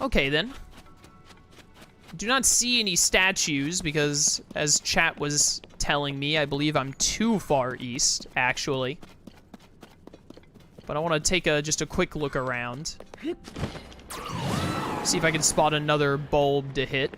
Okay, then. Do not see any statues because, as chat was telling me, I believe I'm too far east, actually. But I want to take just a quick look around. See if I can spot another bulb to hit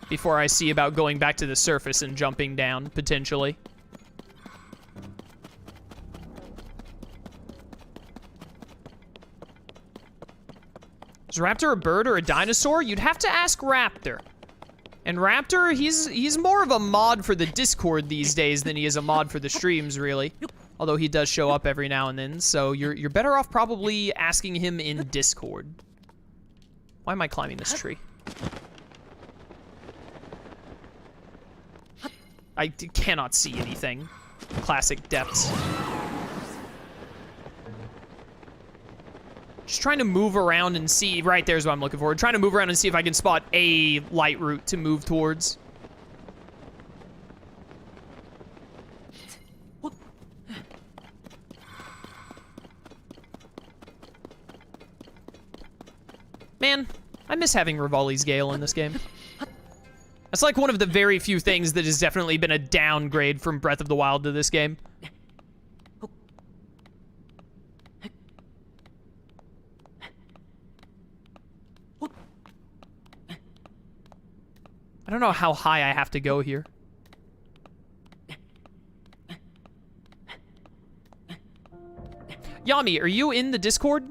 before I see about going back to the surface and jumping down, potentially. Is Raptor a bird or a dinosaur? You'd have to ask Raptor. And Raptor, he's more of a mod for the Discord these days than he is a mod for the streams, really. Although he does show up every now and then, so you're better off probably asking him in Discord. Why am I climbing this tree? I cannot see anything. Classic depths. Just trying to move around and see. Right there's what I'm looking for. Trying to move around and see if I can spot a light route to move towards. Man, I miss having Rivali's Gale in this game. That's like one of the very few things that has definitely been a downgrade from Breath of the Wild to this game. I don't know how high I have to go here. Yami, are you in the Discord?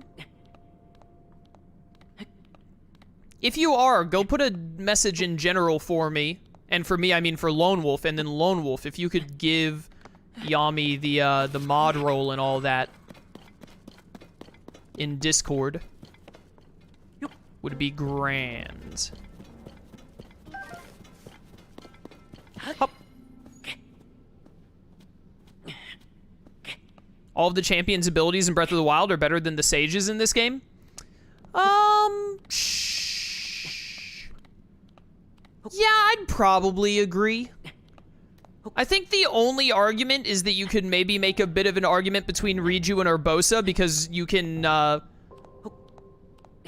If you are, go put a message in general for me. And for me, I mean for Lone Wolf. And then Lone Wolf, if you could give Yami the mod role and all that in Discord, would be grand. Hop. All of the champions' abilities in Breath of the Wild are better than the sages in this game? Yeah, I'd probably agree. I think the only argument is that you could maybe make a bit of an argument between Riju and Urbosa because you can,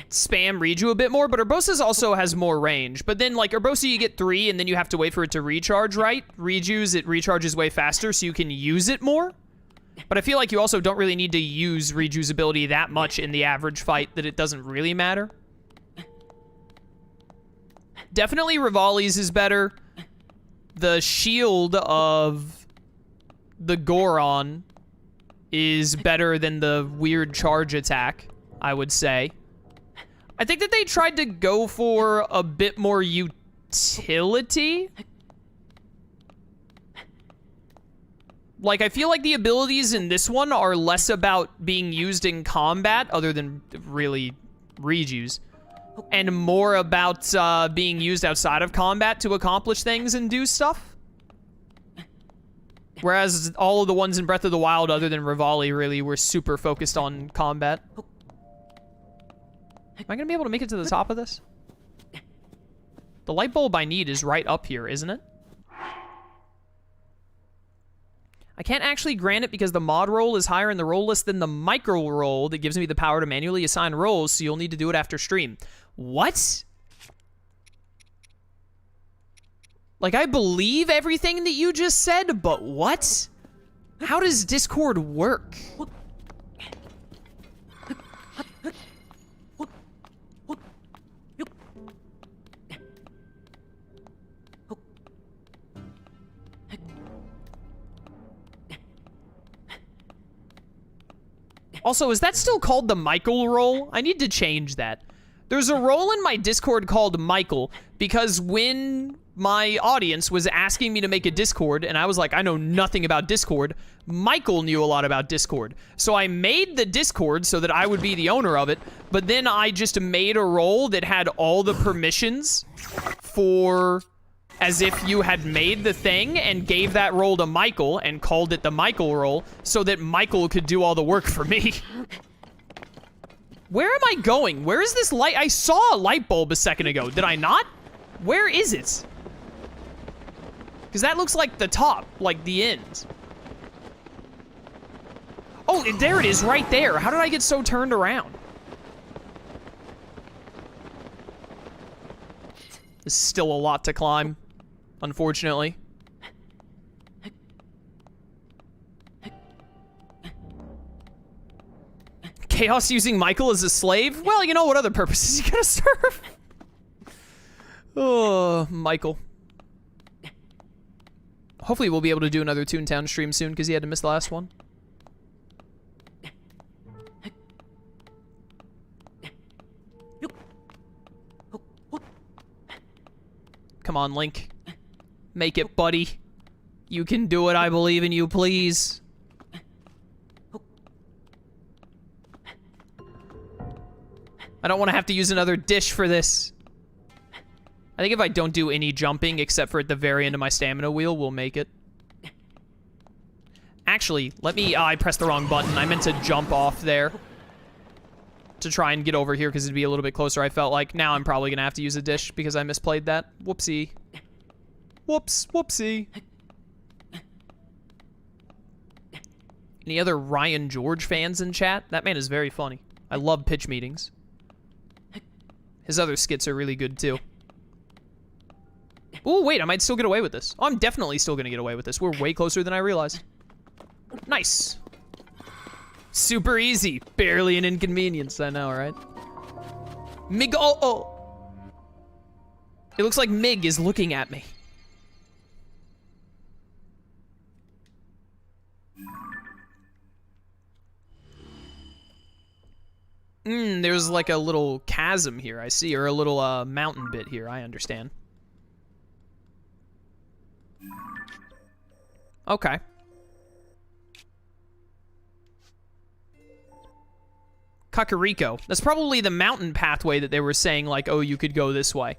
spam Riju a bit more, but Urbosa's also has more range. But then, like, Urbosa you get 3, and then you have to wait for it to recharge, right? Riju's, it recharges way faster, so you can use it more. But I feel like you also don't really need to use Riju's ability that much in the average fight that it doesn't really matter. Definitely Rivali's is better. The shield of the Goron is better than the weird charge attack, I would say. I think that they tried to go for a bit more utility. Like, I feel like the abilities in this one are less about being used in combat, other than really Riju's, and more about being used outside of combat to accomplish things and do stuff. Whereas all of the ones in Breath of the Wild, other than Rivali, really were super focused on combat. Am I gonna be able to make it to the top of this? The light bulb I need is right up here, isn't it? I can't actually grant it because the mod roll is higher in the roll list than the micro roll that gives me the power to manually assign rolls, so you'll need to do it after stream. What? Like, I believe everything that you just said, but what? How does Discord work? Also, is that still called the Michael roll? I need to change that. There's a role in my Discord called Michael, because when my audience was asking me to make a Discord, and I was like, I know nothing about Discord, Michael knew a lot about Discord. So I made the Discord so that I would be the owner of it, but then I just made a role that had all the permissions for... as if you had made the thing and gave that role to Michael and called it the Michael role so that Michael could do all the work for me. Where am I going? Where is this light? I saw a light bulb a second ago. Did I not? Where is it? Because that looks like the top, like the end. Oh, there it is right there. How did I get so turned around? There's still a lot to climb, unfortunately. Chaos using Michael as a slave? Well, you know what other purpose is he gonna serve? Oh, Michael. Hopefully we'll be able to do another Toontown stream soon, because he had to miss the last one. Come on, Link. Make it, buddy. You can do it, I believe in you, please. I don't want to have to use another dish for this. I think if I don't do any jumping, except for at the very end of my stamina wheel, we'll make it. Actually, let me... I pressed the wrong button. I meant to jump off there to try and get over here, because it'd be a little bit closer, I felt like. Now I'm probably going to have to use a dish, because I misplayed that. Whoopsie. Whoops. Whoopsie. Any other Ryan George fans in chat? That man is very funny. I love pitch meetings. His other skits are really good, too. Oh, wait, I might still get away with this. Oh, I'm definitely still gonna get away with this. We're way closer than I realized. Nice. Super easy. Barely an inconvenience, I know, right? Mig, oh. It looks like Mig is looking at me. There's like a little chasm here, I see, or a little mountain bit here, I understand. Okay. Kakariko. That's probably the mountain pathway that they were saying, like, oh, you could go this way.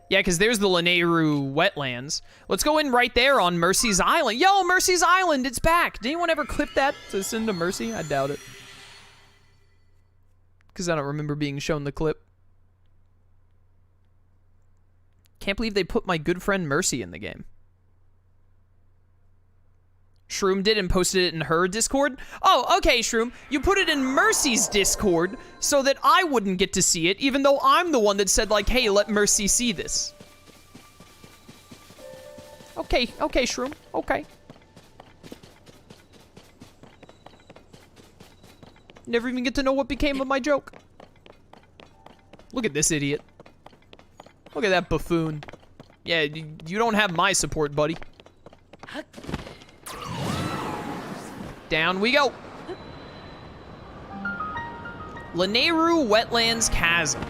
Yeah, because there's the LANAYRU wetlands. Let's go in right there on Mercy's Island. Yo, Mercy's Island, it's back. Did anyone ever clip that to send to Mercy? I doubt it. Because I don't remember being shown the clip. Can't believe they put my good friend Mercy in the game. Shroom did and posted it in her Discord. Oh, okay, Shroom. You put it in Mercy's Discord so that I wouldn't get to see it, even though I'm the one that said, like, hey, let Mercy see this. Okay, Shroom. Okay. Never even get to know what became of my joke. Look at this idiot. Look at that buffoon. Yeah, you don't have my support, buddy. Down we go. LANAYRU Wetlands Chasm.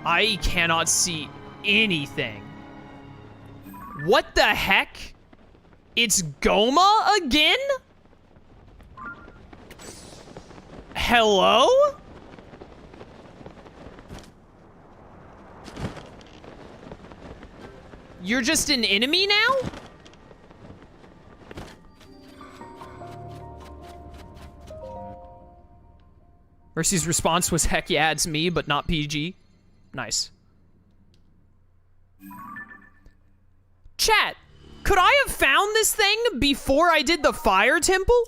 I cannot see anything. What the heck? It's Goma again? Hello? You're just an enemy now? Mercy's response was, heck yeah, it's me, but not PG. Nice. Chat, could I have found this thing before I did the fire temple?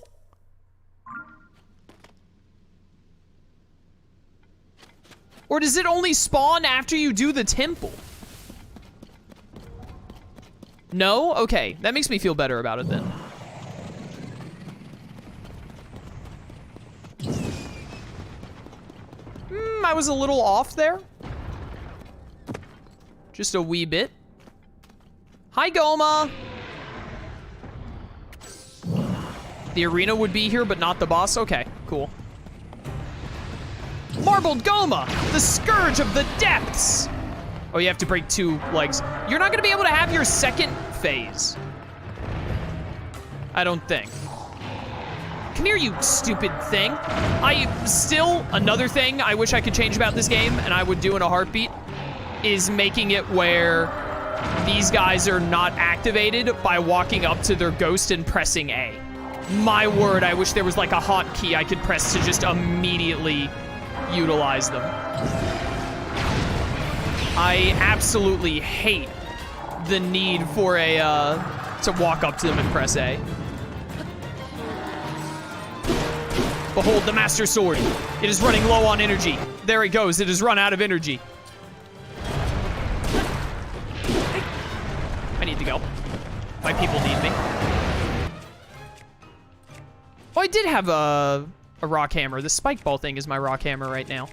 Or does it only spawn after you do the temple? No? Okay, that makes me feel better about it then. I was a little off there. Just a wee bit. Hi, Goma! The arena would be here, but not the boss? Okay, cool. Marbled Goma! The Scourge of the Depths! Oh, you have to break 2 legs. You're not gonna be able to have your second phase. I don't think. Come here, you stupid thing. Another thing I wish I could change about this game, and I would do in a heartbeat, is making it where these guys are not activated by walking up to their ghost and pressing A. My word, I wish there was like a hotkey I could press to just immediately utilize them. I absolutely hate the need for a, to walk up to them and press A. Behold the Master Sword. It is running low on energy. There it goes. It has run out of energy. My people need me. Oh, I did have a rock hammer. The spike ball thing is my rock hammer right now.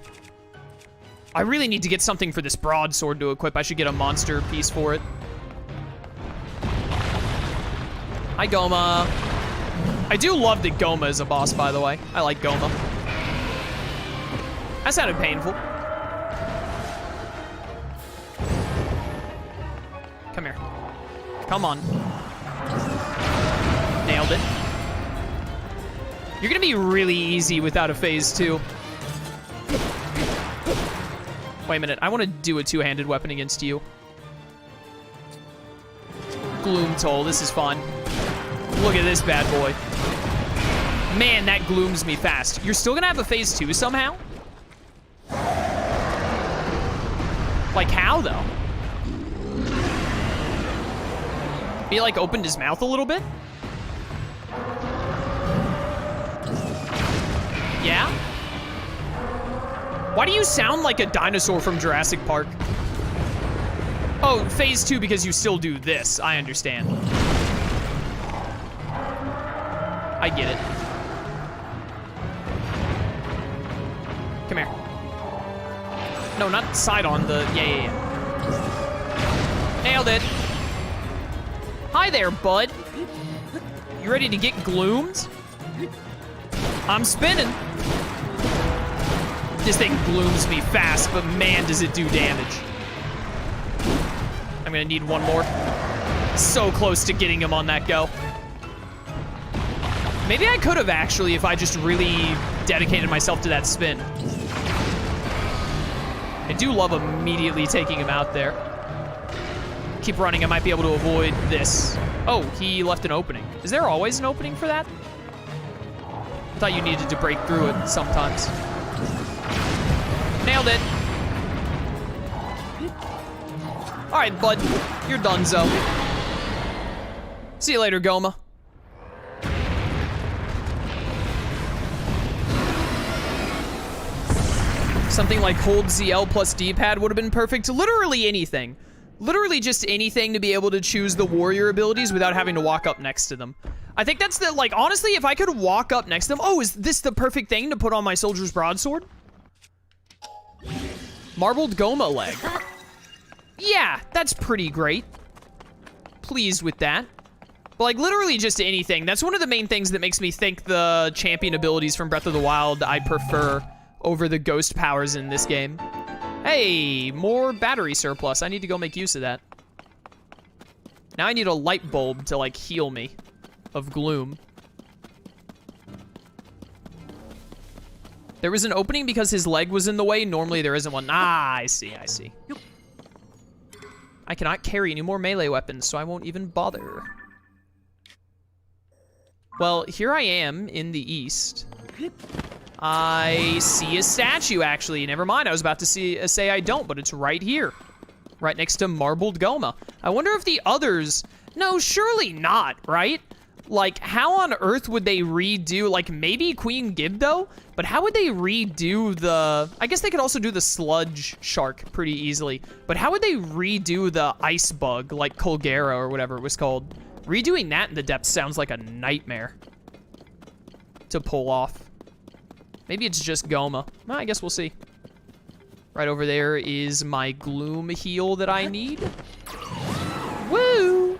I really need to get something for this broadsword to equip. I should get a monster piece for it. Hi, Goma. I do love that Goma is a boss, by the way. I like Goma. That sounded painful. Come here. Come on. Nailed it. You're gonna be really easy without a phase 2. Wait a minute, I want to do a two-handed weapon against you. Gloom Toll, this is fun. Look at this bad boy. Man, that glooms me fast. You're still gonna have a phase 2 somehow? Like how, though? He, like, opened his mouth a little bit? Yeah? Why do you sound like a dinosaur from Jurassic Park? Oh, phase 2 because you still do this. I understand. I get it. Come here. No, not side on, the... Yeah. Nailed it. Hi there, bud. You ready to get gloomed? I'm spinning. This thing glooms me fast, but man, does it do damage. I'm gonna need one more. So close to getting him on that go. Maybe I could have actually if I just really dedicated myself to that spin. I do love immediately taking him out there. Keep running, I might be able to avoid this. Oh, he left an opening. Is there always an opening for that? I thought you needed to break through it sometimes. Nailed it. All right, bud, you're donezo. See you later, Goma. Something like hold ZL plus D-pad would have been perfect. Literally anything. Literally just anything to be able to choose the warrior abilities without having to walk up next to them. I think that's the, like, honestly, if I could walk up next to them. Oh, is this the perfect thing to put on my soldier's broadsword? Marbled Goma leg. Yeah, that's pretty great. Pleased with that. But, like, literally just anything. That's one of the main things that makes me think the champion abilities from Breath of the Wild I prefer over the ghost powers in this game. Hey, more battery surplus. I need to go make use of that. Now I need a light bulb to, like, heal me of gloom. There was an opening because his leg was in the way. Normally there isn't one. Ah, I see. I cannot carry any more melee weapons, so I won't even bother. Well, here I am in the east. I see a statue, actually. Never mind, I was about to say I don't, but it's right here. Right next to Marbled Goma. I wonder if the others... No, surely not, right? Like, how on earth would they redo... Like, maybe Queen Gibdo? But how would they redo the... I guess they could also do the Sludge Shark pretty easily. But how would they redo the Ice Bug, like Colgera or whatever it was called? Redoing that in the depths sounds like a nightmare to pull off. Maybe it's just Goma. Well, I guess we'll see. Right over there is my Gloom heal that I need. Woo!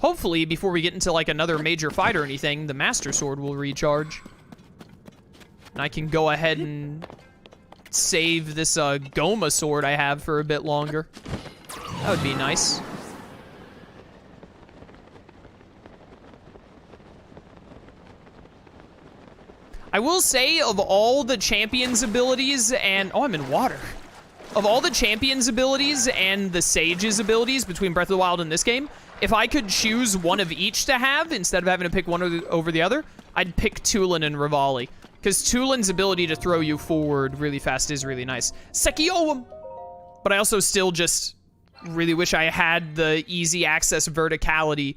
Hopefully, before we get into like another major fight or anything, the Master Sword will recharge. And I can go ahead and save this Goma sword I have for a bit longer. That would be nice. I will say, of all the champion's abilities and... Oh, I'm in water. Of all the champion's abilities and the sage's abilities between Breath of the Wild and this game, if I could choose one of each to have, instead of having to pick one over the other, I'd pick Tulin and Rivali. Because Tulin's ability to throw you forward really fast is really nice. SEKIOAM! But I also still just really wish I had the easy access verticality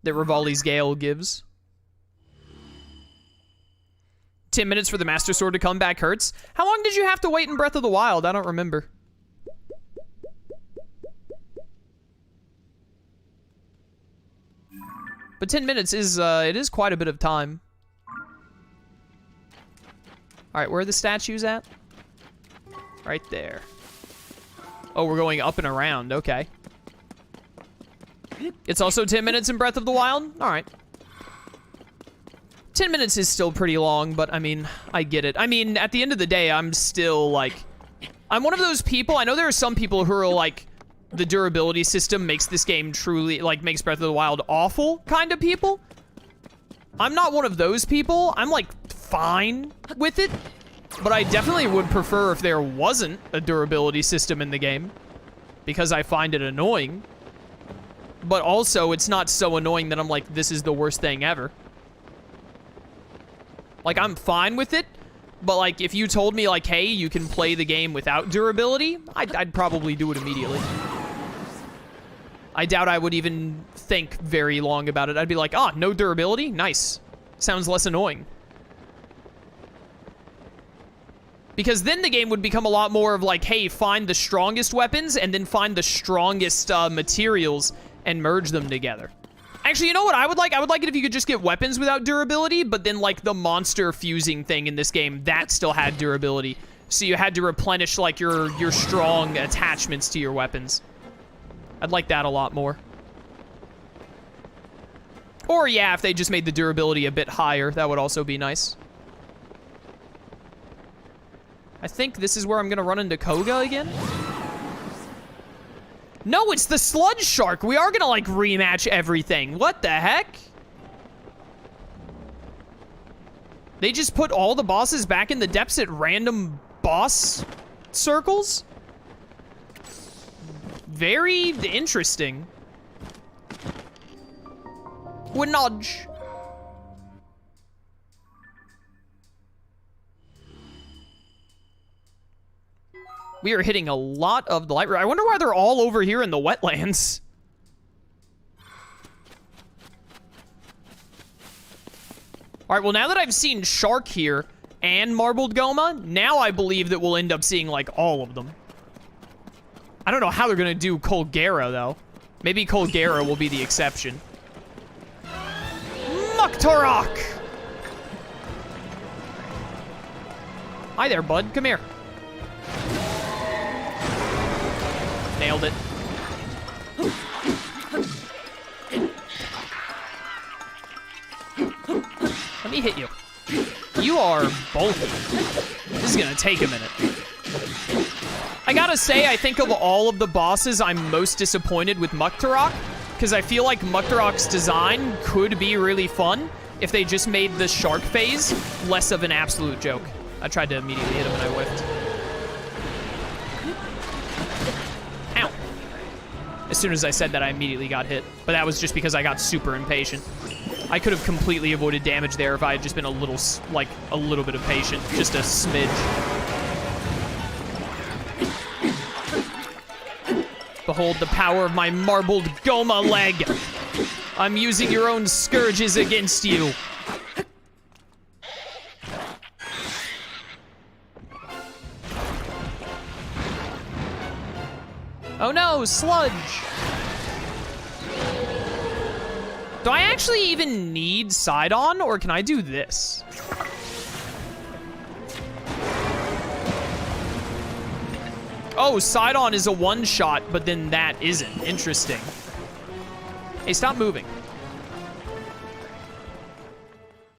that Rivali's Gale gives. 10 minutes for the Master Sword to come back hurts. How long did you have to wait in Breath of the Wild? I don't remember. But 10 minutes is, it is quite a bit of time. All right, where are the statues at? Right there. Oh, we're going up and around, okay. It's also 10 minutes in Breath of the Wild? All right. 10 minutes is still pretty long, but I mean, I get it. I mean, at the end of the day, I'm still like, I'm one of those people, I know there are some people who are like, the durability system makes this game truly, like, makes Breath of the Wild awful kind of people. I'm not one of those people. I'm like, fine with it, but I definitely would prefer if there wasn't a durability system in the game, because I find it annoying. But also, it's not so annoying that I'm like, this is the worst thing ever. Like, I'm fine with it, but like, if you told me like, hey, you can play the game without durability, I'd probably do it immediately. I doubt I would even think very long about it. I'd be like, ah, no durability? Nice. Sounds less annoying. Because then the game would become a lot more of like, hey, find the strongest weapons and then find the strongest materials and merge them together. Actually, you know what I would like? I would like it if you could just get weapons without durability, but then like the monster fusing thing in this game, that still had durability. So you had to replenish like your strong attachments to your weapons. I'd like that a lot more. Or yeah, if they just made the durability a bit higher, that would also be nice. I think this is where I'm gonna run into Koga again. No, it's the sludge shark. We are gonna like rematch everything. What the heck? They just put all the bosses back in the depths at random boss circles? Very interesting. UINOJ. We are hitting a lot of the light. I wonder why they're all over here in the wetlands. All right, well, now that I've seen Shark here and Marbled Goma, now I believe that we'll end up seeing, like, all of them. I don't know how they're going to do Colgera, though. Maybe Colgera will be the exception. Muktarok! Hi there, bud. Come here. Nailed it. Let me hit you. You are bulky. This is gonna take a minute. I gotta say, I think of all of the bosses, I'm most disappointed with Muktarok, because I feel like Muktarok's design could be really fun if they just made the shark phase less of an absolute joke. I tried to immediately hit him and I whiffed. Ow. As soon as I said that, I immediately got hit. But that was just because I got super impatient. I could have completely avoided damage there if I had just been a little, like, a little bit of patient. Just a smidge. Behold the power of my Marbled Goma leg. I'm using your own scourges against you. Oh no, sludge. Do I actually even need side-on, or can I do this? Oh, side-on is a one-shot, but then that isn't. Interesting. Hey, stop moving.